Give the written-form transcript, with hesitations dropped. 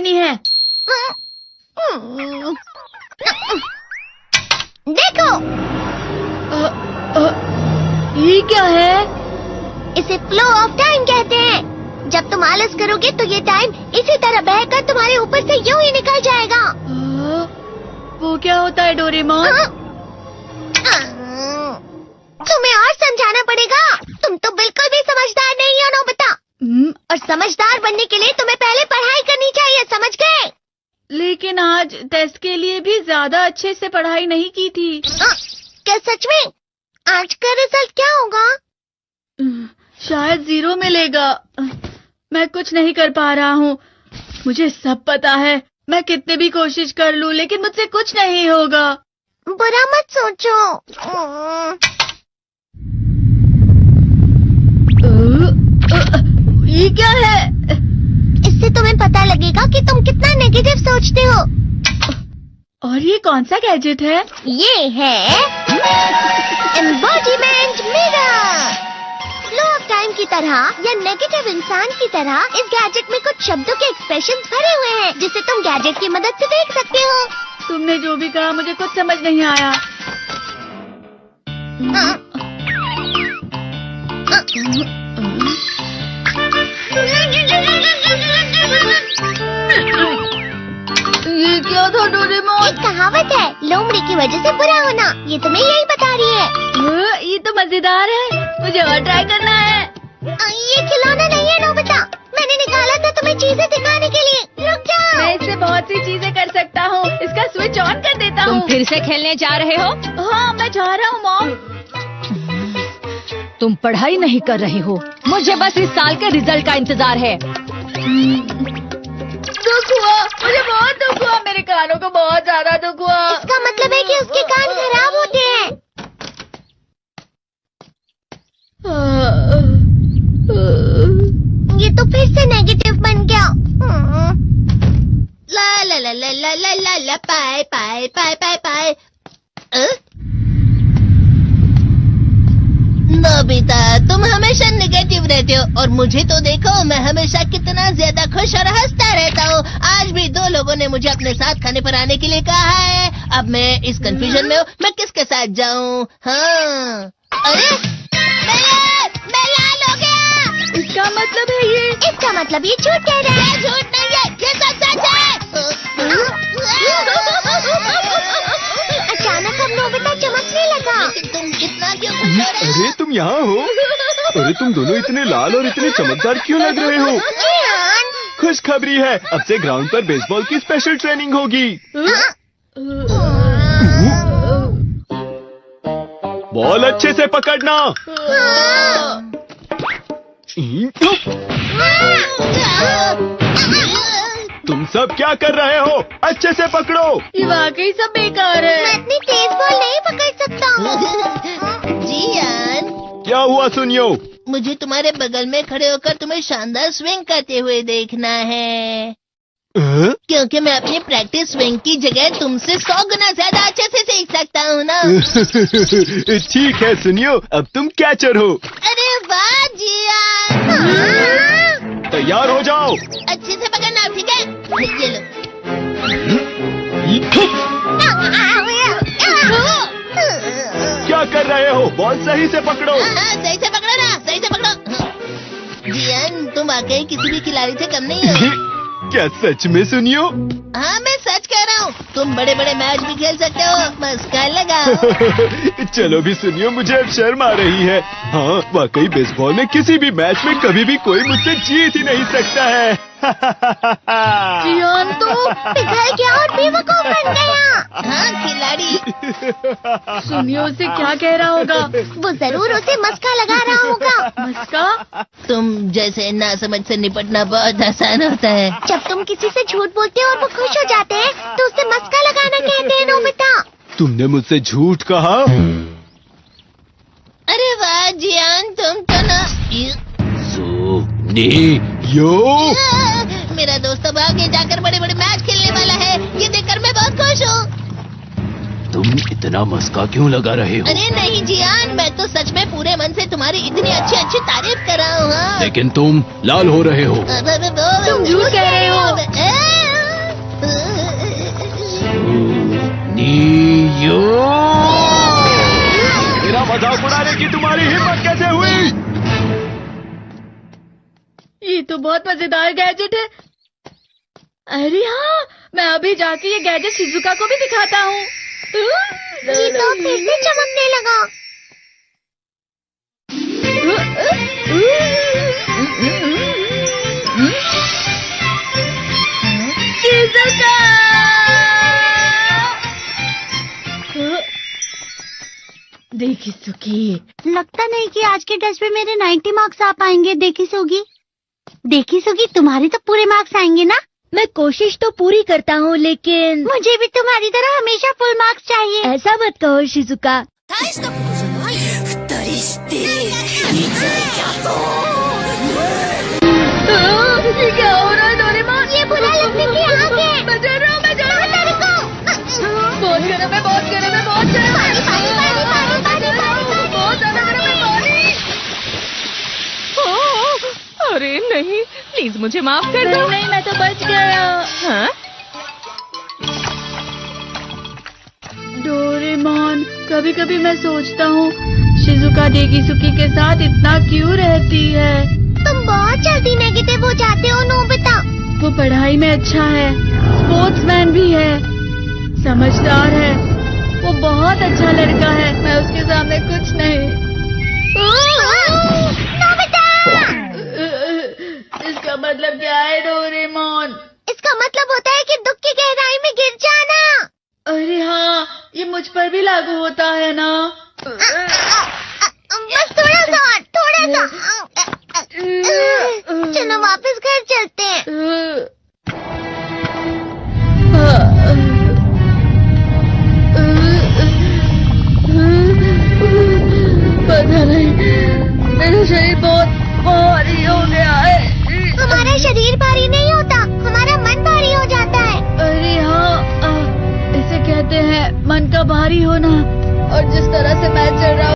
देनी है। देखो, ये क्या है? इसे फ्लो ऑफ टाइम कहते हैं। जब तुम आलस करोगे तो ये टाइम इसी तरह बहकर तुम्हारे ऊपर से यूं ही निकल जाएगा। वो क्या होता है डोरेमोन? तुम्हें और समझाना पड़ेगा। तुम तो बिल्कुल भी समझदार नहीं हो नोबिता। और समझदार बनने के लिए तुम्हें पहले पढ़ाई करनी चाहिए, समझ गए? लेकिन आज टेस्ट के लिए भी ज्यादा अच्छे से पढ़ाई नहीं की थी। क्या सच में? आज का रिजल्ट क्या होगा? शायद 0 मिलेगा। मैं कुछ नहीं कर पा रहा हूँ। मुझे सब पता है। मैं कितने भी कोशिश कर लूँ लेकिन मुझसे कुछ नहीं होगा। बुरा मत सोचो। ये क्या है? इससे तुम्हें पता लगेगा कि तुम कितना नेगेटिव सोचते हो। और ये कौन सा गैजेट है? ये है embodiment mirror. Flow of time की तरह या नेगेटिव इंसान की तरह इस गैजेट में कुछ शब्दों के एक्सप्रेशंस भरे हुए हैं जिसे तुम गैजेट की मदद से देख सकते हो। तुमने जो भी कहा मुझे कुछ समझ नहीं आया। ये क्या था डोरेमोन? एक कहावत है, लोमड़ी की वजह से बुरा होना। ये तुम्हें यही बता रही है। ये तो मजेदार है। मुझे और ट्राई करना है। ये खिलौना नहीं है नोबिता। मैंने निकाला था तुम्हें चीजें दिखाने के लिए। रुक जाओ। मैं इससे बहुत सी चीजें कर सकता हूँ। इसका स्विच ऑन कर देता हूँ। तुम फिर से खेलने जा रहे हो? हाँ, मैं जा रहा हूँ मॉम। तुम पढ़ाई नहीं कर रहे हो। मुझे बस इस साल के रिजल्ट का इंतजार है। दुख हुआ, मुझे बहुत दुख हुआ। मेरे कानों को बहुत ज्यादा दुख हुआ। इसका मतलब है कि उसके कान खराब होते हैं। ये तो फिर से नेगेटिव बन गया। ला ला ला ला ला ला ला ला पाए पाए पाए पाए पाए। नोबिता, तुम हमेशा नेगेटिव रहते हो और मुझे तो देखो, मैं हमेशा कितना ज्यादा खुश और हंसता रहता हूँ। आज भी 2 लोगों ने मुझे अपने साथ खाने पर आने के लिए कहा है। अब मैं इस कंफ्यूजन में हूँ, मैं किसके साथ जाऊँ? हाँ, अरे मैं लाल हो गया। इसका मतलब है ये? इसका मतलब ये झूठ कह रहा है। झूठ नहीं है, ये सब सच है। अचानक अब नोबिता चमकने लगा। तुम कितना क्यों खुश हो रहे हो? अरे तुम यहाँ हो? अरे तुम दोनों इतने लाल और इतने चमकदार क्यों लग रहे हो? खुशखबरी है, अब से ग्राउंड पर बेसबॉल की स्पेशल ट्रेनिंग होगी। बॉल अच्छे से पकड़ना। तुम सब क्या कर रहे हो? अच्छे से पकड़ो। ये वाकई सब बेकार मैं है। इतनी तेज बॉल नहीं पकड़ सकता हूँ। जियान, क्या हुआ सुनियो? मुझे तुम्हारे बगल में खड़े होकर तुम्हें शानदार स्विंग करते हुए देखना है। क्योंकि मैं अपनी प्रैक्टिस स्विंग की जगह तुमसे 100 गुना ज्यादा अच्छे से सीख सकता हूँ ना। ठीक है सुनियो, अब तुम कैचर हो। अरे वाह जियान। तैयार हो जाओ। अच्छे से पकड़ना, ठीक है? ये लो। क्या कर रहे हो? बॉल सही से पकड़ो। सही से पकड़ो ना, सही से पकड़ो। जियान, तुम वाकई किसी भी खिलाड़ी से कम नहीं हो। क्या सच में सुनियो? हाँ, मैं सच कह रहा हूँ। तुम बड़े बड़े मैच भी खेल सकते हो, मस्का लगाओ। चलो भी सुनियो, मुझे अब शर्म आ रही है। हाँ, वाकई बेसबॉल में किसी भी मैच में कभी भी कोई मुझसे जीत ही नहीं सकता है। जियान तो पिघल गया और बेवकूफ बन गया। हाँ, खिलाड़ी। सुनियो से क्या कह रहा होगा? वो जरूर उसे मस्का लगा रहा होगा। मस्का? तुम जैसे नासमझ से निपटना बहुत आसान होता है। जब तुम किसी से झूठ बोलते हो और वो खुश हो जाते हैं तो उसे मस्का लगाना कहते हैं नोबिता। तुमने मुझसे झूठ कहा? अरे वाह जियान, तुम तो ना। यो, मेरा दोस्त अब आगे जाकर बड़े बड़े मैच खेलने वाला है। ये देखकर मैं बहुत खुश हूँ। तुम इतना मस्का क्यों लगा रहे हो? अरे नहीं जियान, मैं तो सच में पूरे मन से तुम्हारी इतनी अच्छी अच्छी तारीफ कर रहा हूँ। लेकिन तुम लाल हो रहे हो। तुम झूठ कह रहे हो। मेरा मजाक उड़ाने की तुम्हारी हिम्मत कैसे हुई? ये तो बहुत मजेदार गैजेट है। अरे हाँ, मैं अभी जाके ये गैजेट शिजुका को भी दिखाता हूँ। जी तो फिर से चमकने लगा। शिजुका! देखी सुकी, लगता नहीं कि आज के टेस्ट में मेरे 90 मार्क्स आ पाएंगे। देखी सुगी तुम्हारे तो पूरे मार्क्स आएंगे ना? मैं कोशिश तो पूरी करता हूँ, लेकिन मुझे भी तुम्हारी तरह हमेशा फुल मार्क्स चाहिए। ऐसा मत कहो शिजुका। ये क्या हो रहा है डोरेमोन? ये बुरा लगने की आग है। मैं डर रहा हूँ, मैं डर रहा हूँ। बहुत गर्म है, बहुत गर्म है, बहुत गर्म है। बहुत ज्यादा गर्म है पानी। अरे नहीं, प्लीज मुझे माफ कर दो। नहीं, मैं तो बच गया। हाँ? डोरेमोन, कभी कभी मैं सोचता हूँ शिजुका डेगिसुकी के साथ इतना क्यों रहती है। तुम बहुत जल्दी नेगेटिव हो जाते हो नोबिता। वो पढ़ाई में अच्छा है, स्पोर्ट्समैन भी है, समझदार है। वो बहुत अच्छा लड़का है। मैं उसके सामने कुछ नहीं। नोबिता! इसका मतलब क्या है डोरेमोन? इसका मतलब होता है कि दुख की गहराई में गिर जाना। अरे हाँ, ये मुझ पर भी लागू होता है ना। बस थोड़ा सा। चलो वापस घर चलते हैं। पता नहीं, मेरा शरीर बहुत भारी हो गया है। हमारा शरीर भारी नहीं होता, हमारा मन भारी हो जाता है। अरे हाँ, इसे कहते हैं मन का भारी होना। और जिस तरह से मैं चल रहा